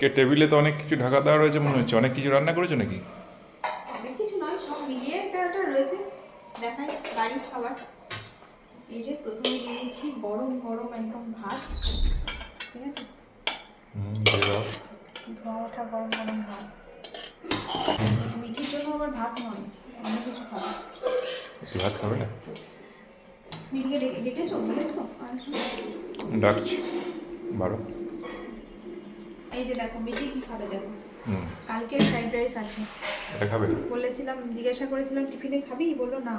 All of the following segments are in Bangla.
আজকে টেবিলে তো অনেক কিছু ঢাকা দেওয়া রয়েছে মনে হচ্ছে, অনেক কিছু রান্না করেছো নাকি? অনেক কিছু নয়, সব মিলিয়ে একটা রয়েছে। দেখাই বাড়ির খাবার। এই যে প্রথমে দিয়ে দিচ্ছি গরম গরম একদম ভাত, ঠিক আছে? ধোয়া ওঠা গরম গরম ভাত। মিঠির জন্য আবার ভাত নয়, অন্য কিছু খাবার। ভাত খাবে না? মিঠিকে ডেকেছো, বলেছো? ডাকছি বারো। এই যে দেখো মিঠি কি খাবে দেখো। হুম, কালকে ফ্রাইড রাইস আছে, এটা খাবে? বলেছিলাম, জিজ্ঞাসা করেছিলাম টিফিনে খাবি, বললো না।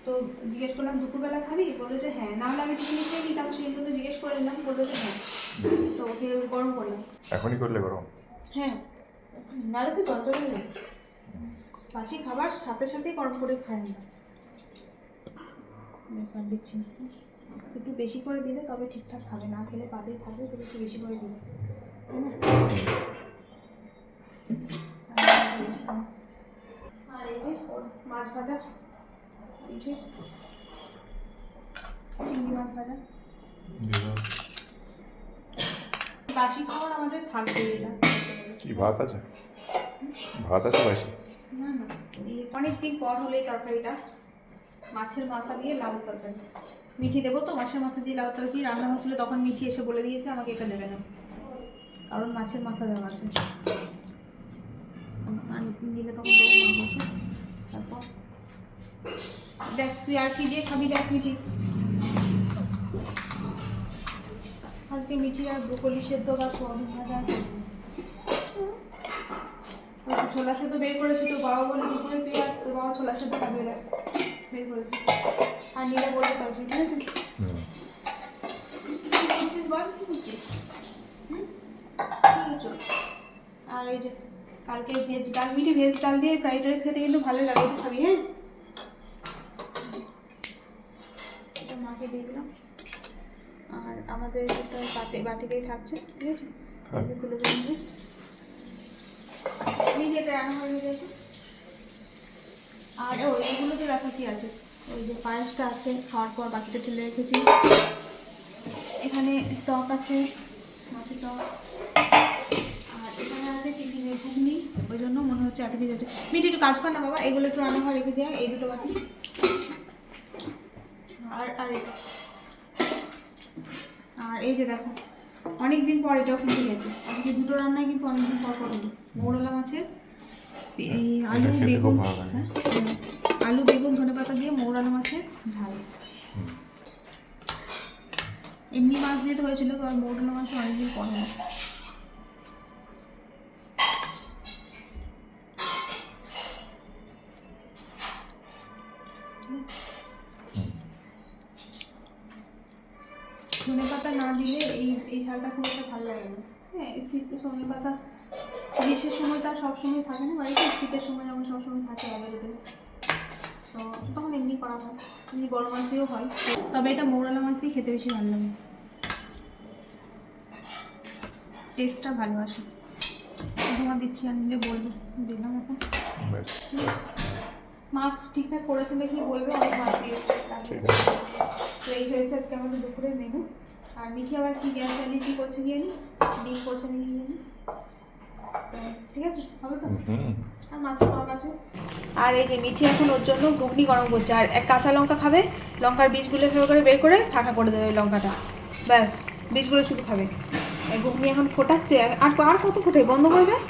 তো জিজ্ঞেস করলাম দুপুরবেলা খাবি, বললো যে হ্যাঁ, না হলে আমি টিফিনে খেয়ে নিতাম, সেই জন্য জিজ্ঞেস করে নিলাম, বললো যে হ্যাঁ। তো ওকে গরম করলাম। এখনই করলে গরম? হ্যাঁ, নাহলে তো চঞ্চল নেই, বাসি খাবার সাথে সাথেই গরম করে খায় না। আর দিচ্ছি না, একটু বেশি করে দিলে তবে ঠিকঠাক খাবে, না খেলে পাতেই থাকবে, তবে একটু বেশি করে দিলে, তাই না? আর এই যে ওর মাছ ভাজা, এই যে চিংড়ি মাছ ভাজা। বাসি খাবার আমাদের থাকবে এটা। কি ভাত আছে? ভাত আছে বাসি? না না, অনেকদিন পর হলে এই তরকারিটা, মাছের মাথা দিয়ে লাউ তরকারি। মিঠি দেবো তো, মাছের মাথা দিয়ে লাউ তরকারি রান্না হচ্ছিল, তখন মিঠি এসে বলে দিয়েছে আমাকে এটা দেবে না, কারণ মাছের মাথা দেওয়া আছে। নিলে তখন দেবো মাংস। তারপর দেখ তুই আর কি দিয়ে খাবি, দেখ মিঠি। আজকে মিঠি আর ব্রোকলি সেদ্ধ বা সোয়াবিন ভাজা আছে। ছোলা সেদ্ধ বের করেছি, তো বাবা বলে দুপুরে তুই আর তোর বাবা ছোলা সেদ্ধ খাবে, দেখ বের করেছি। আর নিলে বলবে তরকারি, ঠিক আছে? কি করছিস বল, কি করছিস? আর এই যে কালকে ভেজ ডাল, মিঠি ভেজ ডাল দিয়ে ফ্রাইড রাইস খেতে কিন্তু ভালো লাগে, একটু খাবি? হ্যাঁ, এটা মাকে দিয়ে দিলাম। আর আমাদের এটা বাটিতেই থাকছে, ঠিক আছে? তুলে দেবেন মিঠি, রান্না হয়ে গেছে। আর এইগুলোতে দেখো কি আছে, ওই যে পায়েসটা আছে, খাওয়ার পর বাকিটা তুলে রেখেছি। এখানে টক আছে, মাছের টক। আর এখানে আছে টিফিনের ঘুগনি, ওই জন্য মনে হচ্ছে এত কিছু আছে। মিঠি একটু কাজ কর না বাবা, এগুলো একটু রান্না হয় রেখে দেওয়া, এই দুটো বাটি। আর আর আর এই যে দেখো অনেকদিন পর এটাও কিন্তু হয়েছে, আজকে দুটো রান্নায় কিন্তু অনেকদিন পর পর হলো। মৌরলা মাছের এই আলু বেগুন, হ্যাঁ আলু বেগুন ধনেপাতা দিয়ে মৌরলা মাছের ঝাল। এমনি মাছ দিয়ে তো হয়েছিল, কারণ মৌরলা মাছে অনেকদিন পর হলো। ধনে পাতা না দিলে এই ঝালটা খুব একটা ভালো লাগে না। হ্যাঁ, শীতের ধনে পাতা গ্রীষ্মের সময় তার সবসময় থাকে না বাড়িতে, শীতের সময় যেমন সবসময় থাকে অ্যাভেলেবেল, তো তখন এমনি করা হয়, এমনি বড় মাছ দিয়েও হয়, তবে এটা মৌরলা মাছ দিয়ে খেতে বেশি ভালো লাগে, টেস্টটা ভালো আসে। তোমার দিচ্ছি, আর নিলে বলবো, দিলাম এখন। মাছ ঠিকঠাক করেছে দেখি বলবে, অনেক মাছ দিয়েছে। তো এই হয়েছে আজকে আমাদের দুপুরের মেনু। আর মিঠি আবার কি গ্যাস চালিয়ে কী করছে গিয়ে নি, ডিম করছে নাকি গিয়ে নি, ঠিক আছে হবে তো। আর মাছের টক আছে। আর এই যে মিঠি এখন ওর জন্য ঘুগনি গরম করছে, আর এক কাঁচা লঙ্কা খাবে, লঙ্কার বীজগুলো করে বের করে ফাঁকা করে দেবে ওই লঙ্কাটা, ব্যাস বীজগুলো শুধু খাবে। ঘুগনি এখন ফোটাচ্ছে, আর আর কত ফোটাই, বন্ধ করে দেয়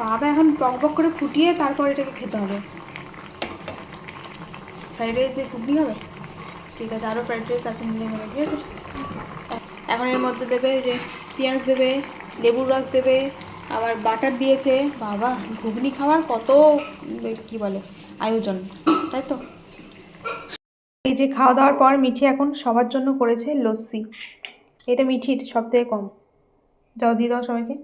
বাবা, এখন টক বক করে ফুটিয়ে তারপর এটাকে খেতে হবে। ফ্রাইড রাইস দিয়ে ঘুগনি হবে, ঠিক আছে, আরও ফ্রাইড রাইস আছে নিয়ে নেবে, ঠিক আছে। এখন এর মধ্যে দেবে যে পেঁয়াজ দেবে, লেবুর রস দেবে, আবার বাটার দিয়েছে, বাবা ঘুগনি খাওয়ার কত কি বলে আয়োজন, তাই তো। এই যে খাওয়া দাওয়ার পর মিঠি এখন সবার জন্য করেছে লস্যি, এটা মিঠির সব থেকে কম, যাও দিয়ে দাও সবাইকে।